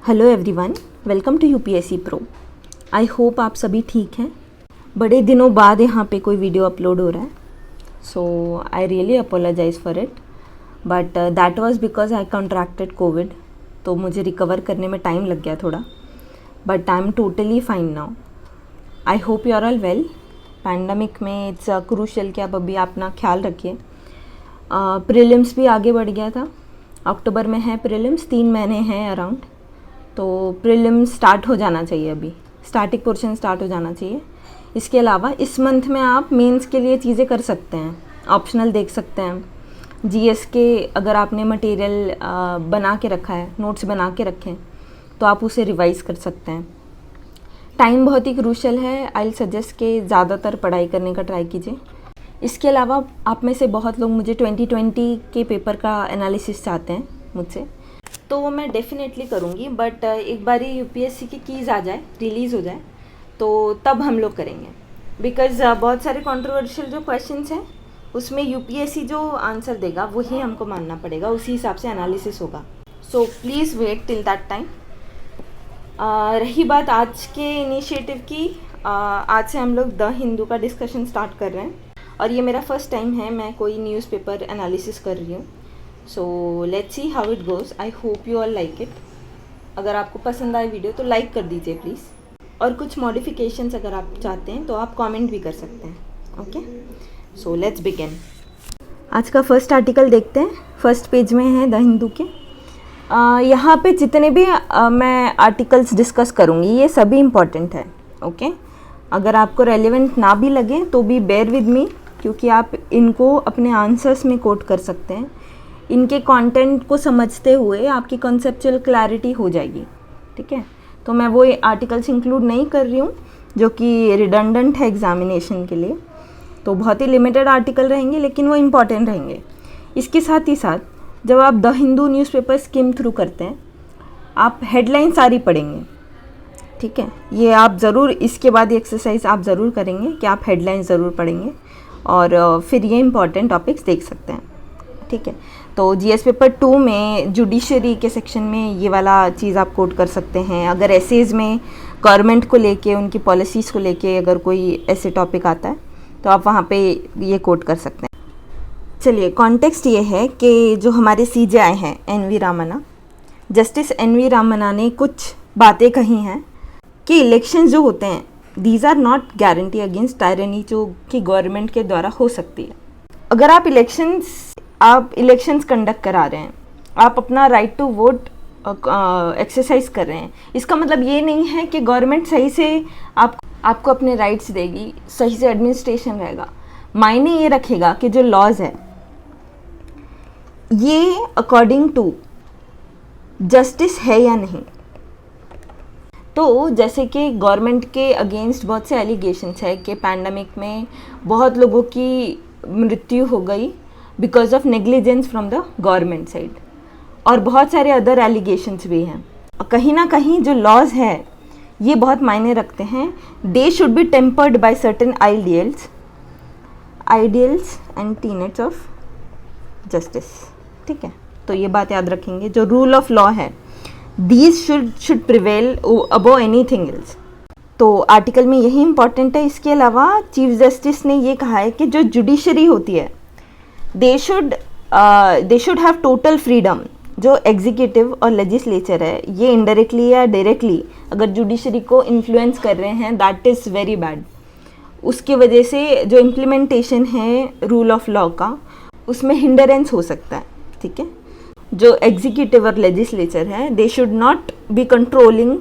Hello everyone, welcome to UPSC pro. I hope आप सभी ठीक हैं। बड़े दिनों बाद यहाँ पे कोई वीडियो अपलोड हो रहा है, so I really apologise for it, but that was because I contracted COVID. तो मुझे रिकवर करने में टाइम लग गया थोड़ा, but I am totally fine now. I hope you are all well. Pandemic में इट्स क्रूशल कि आप अभी अपना ख्याल रखिए। प्रीलिम्स भी आगे बढ़ गया था, अक्टूबर में है प्रीलिम्स, 3 महीने हैं अराउंड। तो प्रीलिम्स स्टार्ट हो जाना चाहिए, अभी स्टार्टिंग पोर्शन स्टार्ट हो जाना चाहिए। इसके अलावा इस मंथ में आप मेंस के लिए चीज़ें कर सकते हैं, ऑप्शनल देख सकते हैं। जीएस के अगर आपने मटेरियल बना के रखा है, नोट्स बना के रखें, तो आप उसे रिवाइज़ कर सकते हैं। टाइम बहुत ही क्रूशल है। आई विल सजेस्ट कि ज़्यादातर पढ़ाई करने का ट्राई कीजिए। इसके अलावा आप में से बहुत लोग मुझे 2020 के पेपर का एनालिसिस चाहते हैं मुझसे, तो वो मैं डेफिनेटली करूँगी, बट एक बारी यूपीएससी की कीज़ आ जाए, रिलीज़ हो जाए, तो तब हम लोग करेंगे। बिकॉज़ बहुत सारे कंट्रोवर्शियल जो क्वेश्चंस हैं उसमें यूपीएससी जो आंसर देगा वही हमको मानना पड़ेगा, उसी हिसाब से एनालिसिस होगा। So please wait till that time. रही बात आज के इनिशिएटिव की, आज से हम लोग द हिंदू का डिस्कशन स्टार्ट कर रहे हैं, और ये मेरा फर्स्ट टाइम है मैं कोई न्यूज़पेपर एनालिसिस कर रही हूँ। So let's see how it goes. I hope you all like it. अगर आपको पसंद आए वीडियो तो लाइक कर दीजिए प्लीज़, और कुछ मॉडिफिकेशंस अगर आप चाहते हैं तो आप कमेंट भी कर सकते हैं। Okay, so let's begin. आज का फर्स्ट आर्टिकल देखते हैं। फर्स्ट पेज में है द हिंदू के। यहाँ पे जितने भी मैं आर्टिकल्स डिस्कस करूँगी ये सभी इम्पॉर्टेंट है। ओके, अगर आपको रेलिवेंट ना भी लगे तो भी बेयर विद मी, क्योंकि आप इनको अपने आंसर्स में कोट कर सकते हैं। इनके कंटेंट को समझते हुए आपकी कॉन्सेप्चुअल क्लैरिटी हो जाएगी। ठीक है, तो मैं वो आर्टिकल्स इंक्लूड नहीं कर रही हूँ जो कि रिडंडेंट है एग्जामिनेशन के लिए। तो बहुत ही लिमिटेड आर्टिकल रहेंगे, लेकिन वो इम्पॉर्टेंट रहेंगे। इसके साथ ही साथ जब आप the Hindu newspaper skim through करते हैं, आप हेडलाइन सारी पढ़ेंगे। ठीक है, ये आप ज़रूर, इसके बाद ये एक्सरसाइज आप ज़रूर करेंगे कि आप हेडलाइन ज़रूर पढ़ेंगे, और फिर ये इंपॉर्टेंट टॉपिक्स देख सकते हैं। ठीक है, तो जीएस पेपर 2 में जुडिशरी के सेक्शन में ये वाला चीज़ आप कोट कर सकते हैं। अगर एसेज में गवर्नमेंट को लेके, उनकी पॉलिसीज़ को लेके अगर कोई ऐसे टॉपिक आता है तो आप वहाँ पे ये कोट कर सकते हैं। चलिए, कॉन्टेक्स्ट ये है कि जो हमारे सीजेआई हैं NV. Ramana, justice NV. Ramana ने कुछ बातें कही हैं कि इलेक्शन जो होते हैं, these are not guarantee against tyranny, जो कि गवर्नमेंट के द्वारा हो सकती है। अगर आप इलेक्शंस कंडक्ट करा रहे हैं, आप अपना राइट टू वोट एक्सरसाइज कर रहे हैं, इसका मतलब ये नहीं है कि गवर्नमेंट सही से आपको अपने राइट्स देगी, सही से एडमिनिस्ट्रेशन रहेगा। मायने ये रखेगा कि जो लॉज है ये अकॉर्डिंग टू जस्टिस है या नहीं। तो जैसे कि गवर्नमेंट के अगेंस्ट बहुत से एलिगेशंस है कि पैंडमिक में बहुत लोगों की मृत्यु हो गई because of negligence from the government side, और बहुत सारे अदर एलिगेशंस भी हैं। कहीं ना कहीं जो लॉज है ये बहुत मायने रखते हैं। They should be tempered by certain ideals and tenets of justice. ठीक है, तो ये बात याद रखेंगे। जो रूल ऑफ लॉ है, these should prevail above anything else. तो आर्टिकल में यही इंपॉर्टेंट है। इसके अलावा चीफ जस्टिस ने ये कहा है कि जो जुडिशरी होती है, they should have total freedom. जो एग्जीक्यूटिव और लेजिस्लेचर है, ये इनडायरेक्टली या डायरेक्टली अगर जुडिशरी को इन्फ्लुएंस कर रहे हैं, दैट इज़ वेरी बैड। उसकी वजह से जो इम्प्लीमेंटेशन है रूल ऑफ लॉ का, उसमें हिंडरेंस हो सकता है। ठीक है, जो एग्जीक्यूटिव और लेजिस्लेचर है, they should not be controlling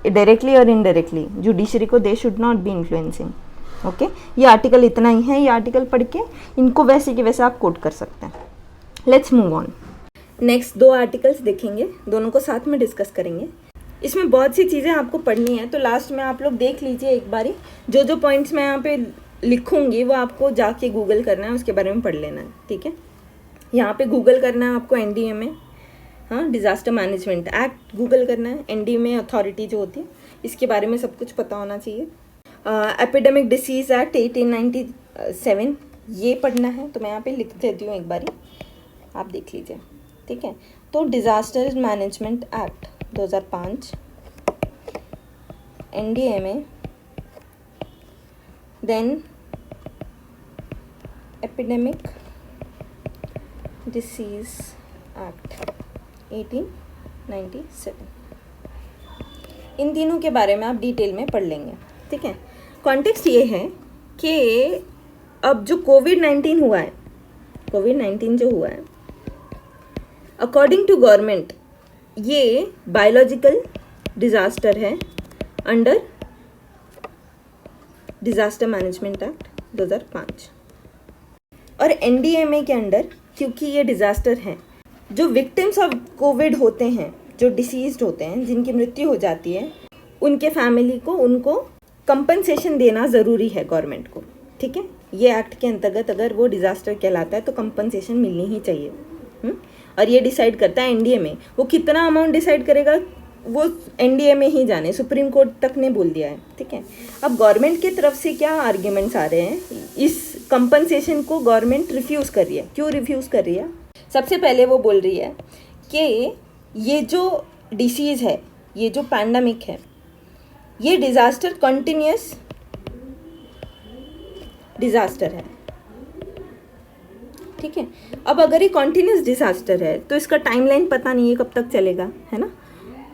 directly और इनडायरेक्टली जुडिशरी को, they should not be influencing. Okay, ये आर्टिकल इतना ही है। ये आर्टिकल पढ़ के इनको वैसे के वैसे आप कोट कर सकते हैं। Let's move on. Next 2 articles देखेंगे, दोनों को साथ में डिस्कस करेंगे। इसमें बहुत सी चीज़ें आपको पढ़नी है, तो लास्ट में आप लोग देख लीजिए एक बारी। जो जो पॉइंट्स मैं यहाँ पे लिखूंगी वो आपको जाके गूगल करना है, उसके बारे में पढ़ लेना है। ठीक है, यहाँ पे गूगल करना है आपको एनडीएमए, हाँ, डिज़ास्टर मैनेजमेंट एक्ट गूगल करना है। एनडीएमए अथॉरिटी जो होती है, इसके बारे में सब कुछ पता होना चाहिए। एपिडेमिक डिसीज़ एक्ट 1897 ये पढ़ना है, तो मैं यहाँ पे लिख देती हूँ एक बारी, आप देख लीजिए। ठीक है, तो disaster management act 2005, NDMA, then Epidemic Disease Act 1897। इन तीनों के बारे में आप डिटेल में पढ़ लेंगे, ठीक है। कॉन्टेक्स्ट ये है कि अब जो कोविड-19 हुआ है, कोविड-19 जो हुआ है, अकॉर्डिंग टू गवर्नमेंट ये बायोलॉजिकल डिज़ास्टर है अंडर डिज़ास्टर मैनेजमेंट एक्ट 2005, और NDMA के अंडर, क्योंकि ये डिज़ास्टर है, जो विक्टिम्स ऑफ कोविड होते हैं, जो डिसीज्ड होते हैं, जिनकी मृत्यु हो जाती है, उनके फैमिली को, उनको कंपनसेशन देना ज़रूरी है गवर्नमेंट को, ठीक है। ये एक्ट के अंतर्गत अगर वो डिज़ास्टर कहलाता है तो कंपनसेशन मिलनी ही चाहिए। और ये डिसाइड करता है NDMA। वो कितना अमाउंट डिसाइड करेगा वो NDMA ही जाने, सुप्रीम कोर्ट तक ने बोल दिया है, ठीक है। अब गवर्नमेंट की तरफ से क्या आर्ग्यूमेंट्स आ रहे हैं, इस कंपनसेशन को गवर्नमेंट रिफ्यूज़ कर रही है। क्यों रिफ्यूज़ कर रही है? सबसे पहले वो बोल रही है कि ये जो डिसीज़ है, ये जो पैंडमिक है, ये डिज़ास्टर कंटिन्यूस डिज़ास्टर है, ठीक है। अब अगर ये कॉन्टीन्यूस डिज़ास्टर है तो इसका टाइमलाइन पता नहीं है कब तक चलेगा, है ना।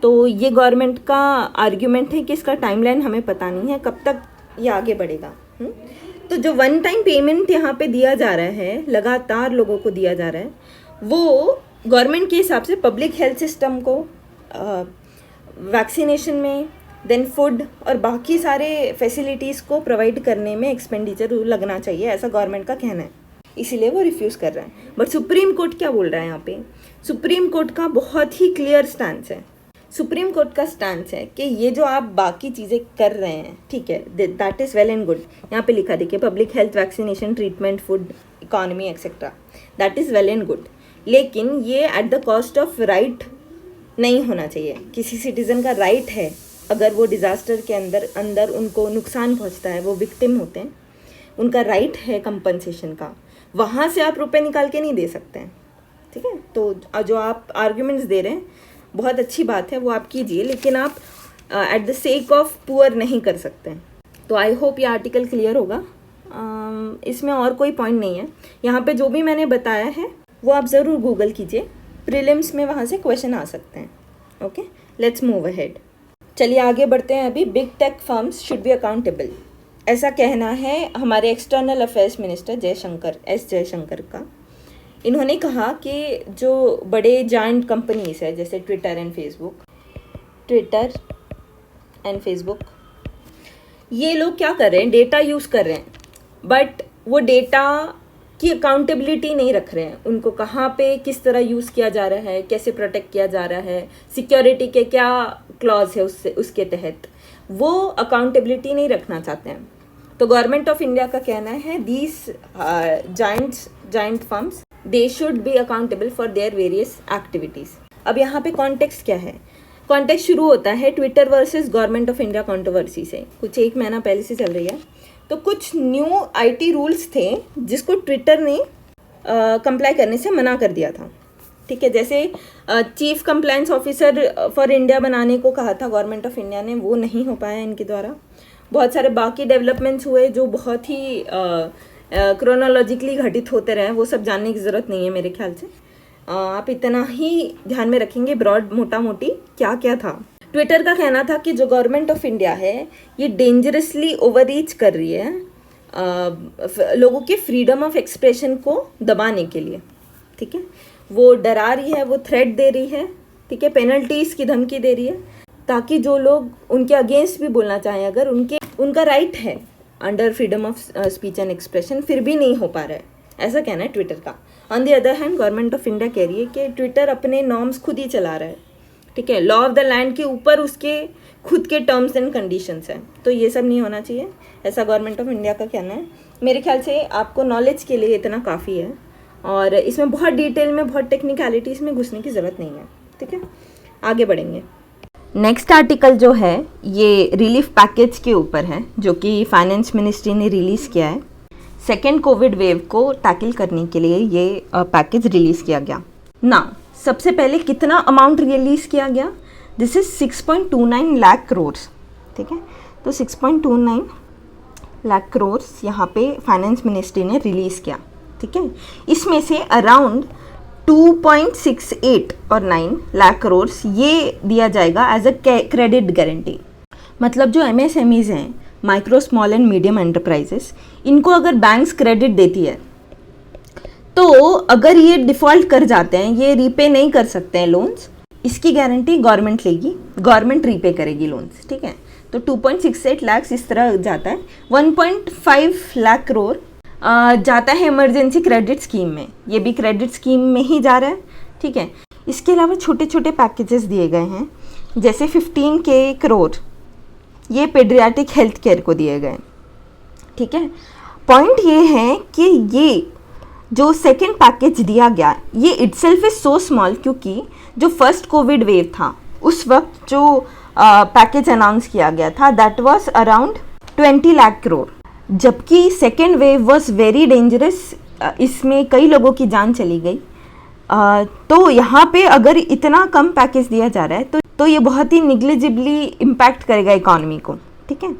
तो ये गवर्नमेंट का आर्ग्यूमेंट है कि इसका टाइमलाइन हमें पता नहीं है कब तक ये आगे बढ़ेगा। तो जो वन टाइम पेमेंट यहाँ पे दिया जा रहा है, लगातार लोगों को दिया जा रहा है, वो गवर्नमेंट के हिसाब से पब्लिक हेल्थ सिस्टम को वैक्सीनेशन में, देन फूड और बाकी सारे फैसिलिटीज़ को प्रोवाइड करने में एक्सपेंडिचर लगना चाहिए, ऐसा गवर्नमेंट का कहना है। इसीलिए वो रिफ्यूज़ कर रहा है। बट सुप्रीम कोर्ट क्या बोल रहा है यहाँ पे? सुप्रीम कोर्ट का बहुत ही क्लियर स्टैंस है। सुप्रीम कोर्ट का स्टैंस है कि ये जो आप बाकी चीज़ें कर रहे हैं, ठीक है, that is well and good. यहाँ पे लिखा देखिए, public health, vaccination, treatment, food, economy etcetera, that is well and good. लेकिन ये at the cost of right नहीं होना चाहिए। किसी सिटीज़न का राइट है, अगर वो डिज़ास्टर के अंदर उनको नुकसान पहुँचता है, वो विक्टिम होते हैं, उनका राइट है कंपनसेशन का, वहाँ से आप रुपए निकाल के नहीं दे सकते हैं, ठीक है। तो जो आप आर्ग्यूमेंट्स दे रहे हैं बहुत अच्छी बात है, वो आप कीजिए, लेकिन आप at the sake of poor नहीं कर सकते हैं। तो आई होप ये आर्टिकल क्लियर होगा। इसमें और कोई पॉइंट नहीं है। यहाँ पे जो भी मैंने बताया है वो आप ज़रूर गूगल कीजिए, प्रीलिम्स में वहाँ से क्वेश्चन आ सकते हैं। Okay, let's move ahead. चलिए आगे बढ़ते हैं। अभी big tech firms should be accountable, ऐसा कहना है हमारे external affairs minister S Jaishankar का। इन्होंने कहा कि जो बड़े जायंट कंपनीज है, जैसे ट्विटर एंड फेसबुक, ये लोग क्या कर रहे हैं, डेटा यूज़ कर रहे हैं, बट वो डेटा की अकाउंटेबिलिटी नहीं रख रहे हैं। उनको कहाँ पे किस तरह यूज़ किया जा रहा है, कैसे प्रोटेक्ट किया जा रहा है, सिक्योरिटी के क्या क्लॉज है उसके तहत, वो अकाउंटेबिलिटी नहीं रखना चाहते हैं। तो गवर्नमेंट ऑफ इंडिया का कहना है these giant firms they should be accountable for their various activities. अब यहाँ पे कॉन्टेक्स्ट क्या है? कॉन्टेक्स्ट शुरू होता है Twitter versus government of India controversy से, कुछ 1 महीना पहले से चल रही है। तो कुछ न्यू IT रूल्स थे जिसको ट्विटर ने कंप्लाई करने से मना कर दिया था, ठीक है। जैसे chief compliance officer for India बनाने को कहा था गवर्नमेंट ऑफ इंडिया ने, वो नहीं हो पाया इनके द्वारा। बहुत सारे बाकी डेवलपमेंट्स हुए जो बहुत ही क्रोनोलॉजिकली घटित होते रहे, वो सब जानने की ज़रूरत नहीं है मेरे ख्याल से। आप इतना ही ध्यान में रखेंगे ब्रॉड मोटा मोटी क्या क्या था। ट्विटर का कहना था कि जो गवर्नमेंट ऑफ इंडिया है ये डेंजरसली ओवररीच कर रही है लोगों के फ्रीडम ऑफ एक्सप्रेशन को दबाने के लिए, ठीक है। वो डरा रही है, वो थ्रेट दे रही है, ठीक है, पेनल्टीज़ की धमकी दे रही है, ताकि जो लोग उनके अगेंस्ट भी बोलना चाहें, अगर उनका राइट है under freedom of speech and expression, फिर भी नहीं हो पा रहा है, ऐसा कहना है ट्विटर का। On the other hand government of India कह रही है कि ट्विटर अपने नॉर्म्स खुद ही चला रहा है, ठीक है, लॉ ऑफ द लैंड के ऊपर उसके खुद के टर्म्स एंड कंडीशंस हैं, तो ये सब नहीं होना चाहिए, ऐसा गवर्नमेंट ऑफ इंडिया का कहना है। मेरे ख्याल से आपको नॉलेज के लिए इतना काफ़ी है, और इसमें बहुत डिटेल में, बहुत टेक्निकलिटीज़ में घुसने की ज़रूरत नहीं है, ठीक है। आगे बढ़ेंगे। नेक्स्ट आर्टिकल जो है ये रिलीफ पैकेज के ऊपर है, जो कि फाइनेंस मिनिस्ट्री ने रिलीज़ किया है। सेकेंड कोविड वेव को टैकल करने के लिए ये पैकेज रिलीज़ किया गया ना। सबसे पहले कितना अमाउंट रिलीज़ किया गया? दिस इज 6.29 लाख करोड़, ठीक है। तो 6.29 लाख करोड़ यहाँ पे फाइनेंस मिनिस्ट्री ने रिलीज़ किया, ठीक है। इसमें से अराउंड 2.68 और 9 लाख करोड़ ये दिया जाएगा एज अ क्रेडिट गारंटी। मतलब जो MSMEs हैं, micro small and medium enterprises, इनको अगर बैंक्स क्रेडिट देती है तो अगर ये डिफ़ॉल्ट कर जाते हैं, ये रीपे नहीं कर सकते हैं लोन्स, इसकी गारंटी गवर्नमेंट लेगी, गवर्नमेंट रीपे करेगी लोन्स, ठीक है। तो 2.68 लाख इस तरह जाता है। 1.5 लाख करोड़ जाता है इमरजेंसी क्रेडिट स्कीम में, ये भी क्रेडिट स्कीम में ही जा रहा है, ठीक है। इसके अलावा छोटे छोटे पैकेजेस दिए गए हैं, जैसे 15K करोड़ ये पेडियाट्रिक हेल्थ केयर को दिए गए, ठीक है। पॉइंट ये है कि ये जो सेकेंड पैकेज दिया गया ये इटसेल्फ इज सो स्मॉल, क्योंकि जो फर्स्ट कोविड वेव था उस वक्त जो पैकेज अनाउंस किया गया था that was around 20 lakh crore, जबकि second wave was very dangerous, इसमें कई लोगों की जान चली गई। तो यहाँ पे अगर इतना कम पैकेज दिया जा रहा है तो ये बहुत ही निग्लिजिबली इम्पैक्ट करेगा इकोनॉमी को, ठीक है।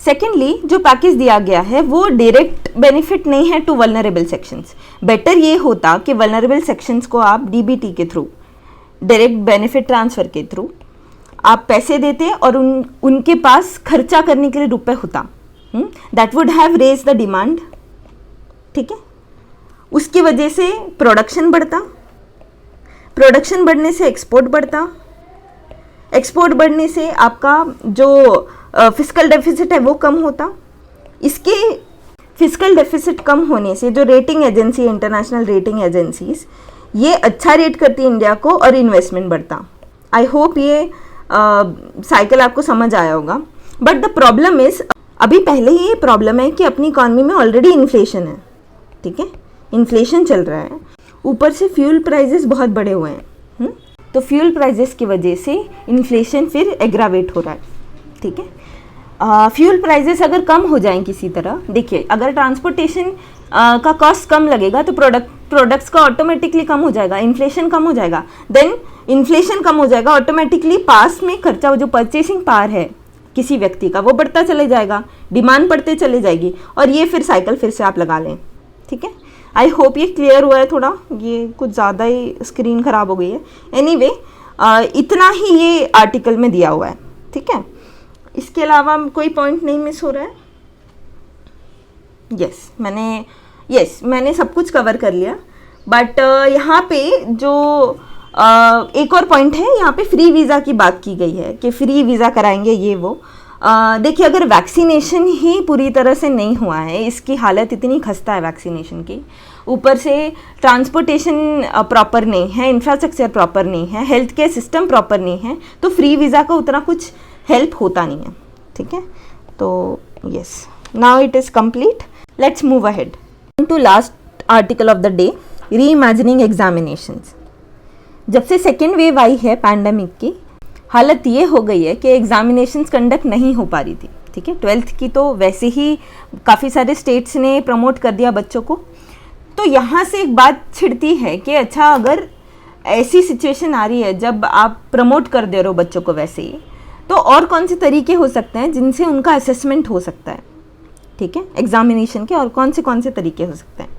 सेकेंडली जो पैकेज दिया गया है वो डायरेक्ट बेनिफिट नहीं है टू वल्नरेबल सेक्शंस। बेटर ये होता कि वल्नरेबल सेक्शंस को आप DBT के थ्रू, डायरेक्ट बेनिफिट ट्रांसफ़र के थ्रू आप पैसे देते और उनके पास खर्चा करने के लिए रुपए होता, that would have raise the demand, ठीक है। उसकी वजह से प्रोडक्शन बढ़ता, प्रोडक्शन बढ़ने से एक्सपोर्ट बढ़ता, एक्सपोर्ट बढ़ने से आपका जो फिस्कल डेफिसिट है वो कम होता। इसके फिस्कल डेफिसिट कम होने से जो rating agency, international rating agencies, ये अच्छा रेट करती इंडिया को और इन्वेस्टमेंट बढ़ता। आई होप ये साइकिल आपको समझ आया होगा। बट द प्रॉब्लम इज, अभी पहले ही ये प्रॉब्लम है कि अपनी इकॉनमी में ऑलरेडी इन्फ्लेशन है, ठीक है, इन्फ्लेशन चल रहा है, ऊपर से फ्यूल प्राइजेस बहुत बढ़े हुए हैं, तो फ्यूल प्राइजेस की वजह से इन्फ्लेशन फिर एग्रावेट हो रहा है, ठीक है। फ्यूल प्राइजेस अगर कम हो जाएं किसी तरह, देखिए अगर ट्रांसपोर्टेशन का कॉस्ट कम लगेगा तो प्रोडक्ट्स का ऑटोमेटिकली कम हो जाएगा, इन्फ्लेशन कम हो जाएगा, देन इन्फ्लेशन कम हो जाएगा, ऑटोमेटिकली पास में खर्चा, जो परचेसिंग पावर है किसी व्यक्ति का वो बढ़ता चले जाएगा, डिमांड बढ़ते चले जाएगी, और ये फिर साइकिल फिर से आप लगा लें, ठीक है। आई होप ये क्लियर हुआ है थोड़ा, ये कुछ ज़्यादा ही स्क्रीन ख़राब हो गई है। एनीवे, इतना ही ये आर्टिकल में दिया हुआ है, ठीक है। इसके अलावा कोई पॉइंट नहीं मिस हो रहा है? मैंने सब कुछ कवर कर लिया। बट यहाँ पे जो एक और पॉइंट है, यहाँ पे फ्री वीज़ा की बात की गई है कि फ्री वीज़ा कराएंगे ये वो। देखिए, अगर वैक्सीनेशन ही पूरी तरह से नहीं हुआ है, इसकी हालत इतनी खस्ता है वैक्सीनेशन की, ऊपर से ट्रांसपोर्टेशन प्रॉपर नहीं है, इंफ्रास्ट्रक्चर प्रॉपर नहीं है, हेल्थ केयर सिस्टम प्रॉपर नहीं है, तो फ्री वीज़ा का उतना कुछ हेल्प होता नहीं है, ठीक है। तो yes, now it is complete, let's move ahead to last article of the day, reimagining examinations. जब से सेकेंड वेव आई है पैंडेमिक की, हालत ये हो गई है कि एग्जामिनेशंस कंडक्ट नहीं हो पा रही थी, ठीक है। 12th की तो वैसे ही काफ़ी सारे स्टेट्स ने प्रमोट कर दिया बच्चों को, तो यहाँ से एक बात छिड़ती है कि अच्छा, अगर ऐसी सिचुएशन आ रही है जब आप प्रमोट कर दे रहे हो बच्चों को वैसे ही, तो और कौन से तरीके हो सकते हैं जिनसे उनका असेसमेंट हो सकता है, ठीक है, एग्जामिनेशन के, और कौन से तरीके हो सकते हैं,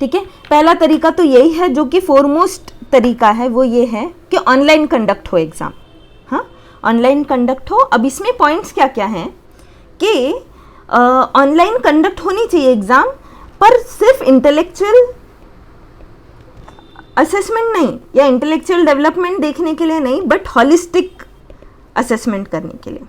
ठीक है। पहला तरीका तो यही है, जो कि फोरमोस्ट तरीका है, वो ये है कि ऑनलाइन कंडक्ट हो एग्ज़ाम। हाँ, ऑनलाइन कंडक्ट हो। अब इसमें पॉइंट्स क्या क्या हैं कि ऑनलाइन कंडक्ट होनी चाहिए एग्ज़ाम, पर सिर्फ इंटेलेक्चुअल असेसमेंट नहीं या इंटेलेक्चुअल डेवलपमेंट देखने के लिए नहीं, बट हॉलिस्टिक असेसमेंट करने के लिए,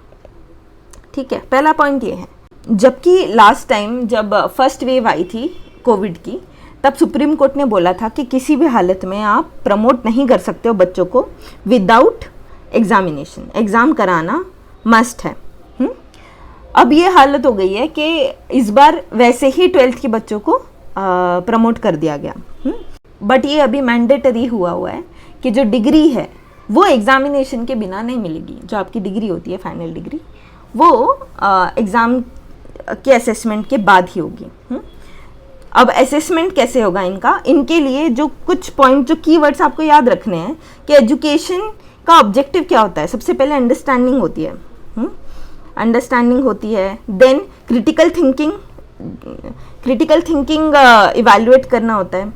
ठीक है। पहला पॉइंट ये है, जबकि लास्ट टाइम जब फर्स्ट वेव आई थी कोविड की, तब सुप्रीम कोर्ट ने बोला था कि किसी भी हालत में आप प्रमोट नहीं कर सकते हो बच्चों को विदाउट एग्जामिनेशन, एग्ज़ाम कराना मस्ट है। अब ये हालत हो गई है कि इस बार वैसे ही 12th के बच्चों को प्रमोट कर दिया गया, बट ये अभी मैंडेटरी हुआ है कि जो डिग्री है वो एग्जामिनेशन के बिना नहीं मिलेगी। जो आपकी डिग्री होती है, फाइनल डिग्री, वो एग्ज़ाम के असेसमेंट के बाद ही होगी। अब असेसमेंट कैसे होगा इनका? इनके लिए जो कुछ पॉइंट, जो कीवर्ड्स आपको याद रखने हैं कि एजुकेशन का ऑब्जेक्टिव क्या होता है? सबसे पहले अंडरस्टैंडिंग होती है, अंडरस्टैंडिंग होती है, देन क्रिटिकल थिंकिंग इवैल्यूएट करना होता है,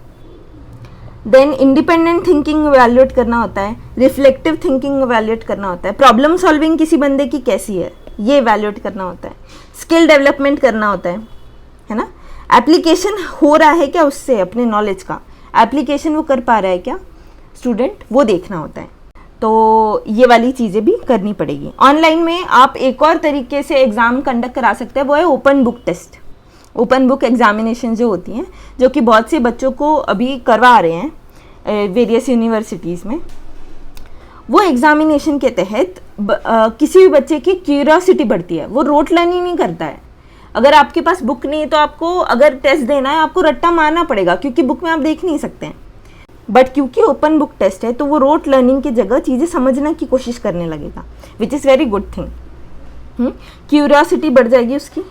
देन इंडिपेंडेंट थिंकिंग इवैल्यूएट करना होता है, रिफ्लेक्टिव थिंकिंग इवैल्यूएट करना होता है, प्रॉब्लम सॉल्विंग किसी बंदे की कैसी है ये इवैल्यूएट करना होता है, स्किल डेवलपमेंट करना होता है ना, एप्लीकेशन हो रहा है क्या उससे, अपने नॉलेज का एप्लीकेशन वो कर पा रहा है क्या स्टूडेंट, वो देखना होता है। तो ये वाली चीज़ें भी करनी पड़ेगी। ऑनलाइन में आप एक और तरीके से एग्ज़ाम कंडक्ट करा सकते हैं, वो है open book test, open book examination जो होती हैं, जो कि बहुत से बच्चों को अभी करवा रहे हैं वेरियस यूनिवर्सिटीज़ में। वो एग्जामिनेशन के तहत किसी भी बच्चे की क्यूरियोसिटी बढ़ती है, वो रोट लर्निंग नहीं करता है। अगर आपके पास बुक नहीं है तो आपको अगर टेस्ट देना है आपको रट्टा मारना पड़ेगा, क्योंकि बुक में आप देख नहीं सकते हैं। बट क्योंकि ओपन बुक टेस्ट है तो वो रोट लर्निंग की जगह चीज़ें समझने की कोशिश करने लगेगा, which is very good thing. Curiosity बढ़ जाएगी उसकी,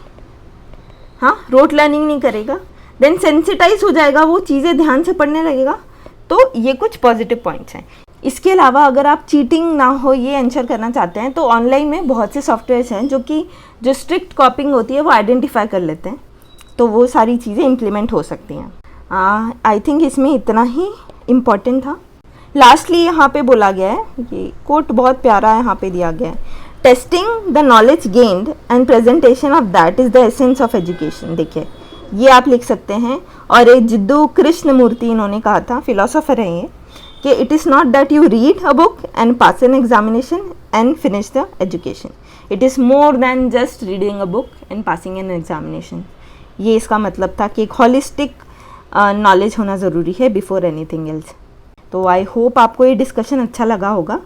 हाँ, रोट लर्निंग नहीं करेगा, देन सेंसिटाइज हो जाएगा, वो चीज़ें ध्यान से पढ़ने लगेगा। तो ये कुछ पॉजिटिव पॉइंट्स हैं। इसके अलावा अगर आप चीटिंग ना हो ये इंश्योर करना चाहते हैं तो ऑनलाइन में बहुत से सॉफ्टवेयर्स हैं जो स्ट्रिक्ट कॉपिंग होती है वो आइडेंटिफाई कर लेते हैं, तो वो सारी चीज़ें इम्प्लीमेंट हो सकती हैं। आई थिंक इसमें इतना ही इम्पॉर्टेंट था। लास्टली यहाँ पे बोला गया है, ये कोट बहुत प्यारा यहाँ पे दिया गया है, testing the knowledge gained and presentation of that is the essence of education. देखिए ये आप लिख सकते हैं, और एक जिद्दू कृष्णमूर्ति इन्होंने कहा था, फिलोसोफर है ये, कि it is not that you read a book and pass an examination and finish the education, it is more than just reading a book and passing an examination. ये इसका मतलब था कि एक हॉलिस्टिक नॉलेज होना ज़रूरी है बिफोर एनीथिंग एल्स। तो आई होप आपको ये डिस्कशन अच्छा लगा होगा।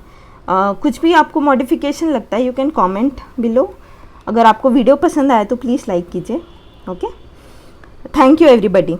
कुछ भी आपको मॉडिफिकेशन लगता है यू कैन कमेंट बिलो। अगर आपको वीडियो पसंद आए तो प्लीज़ लाइक कीजिए। Okay, thank you everybody.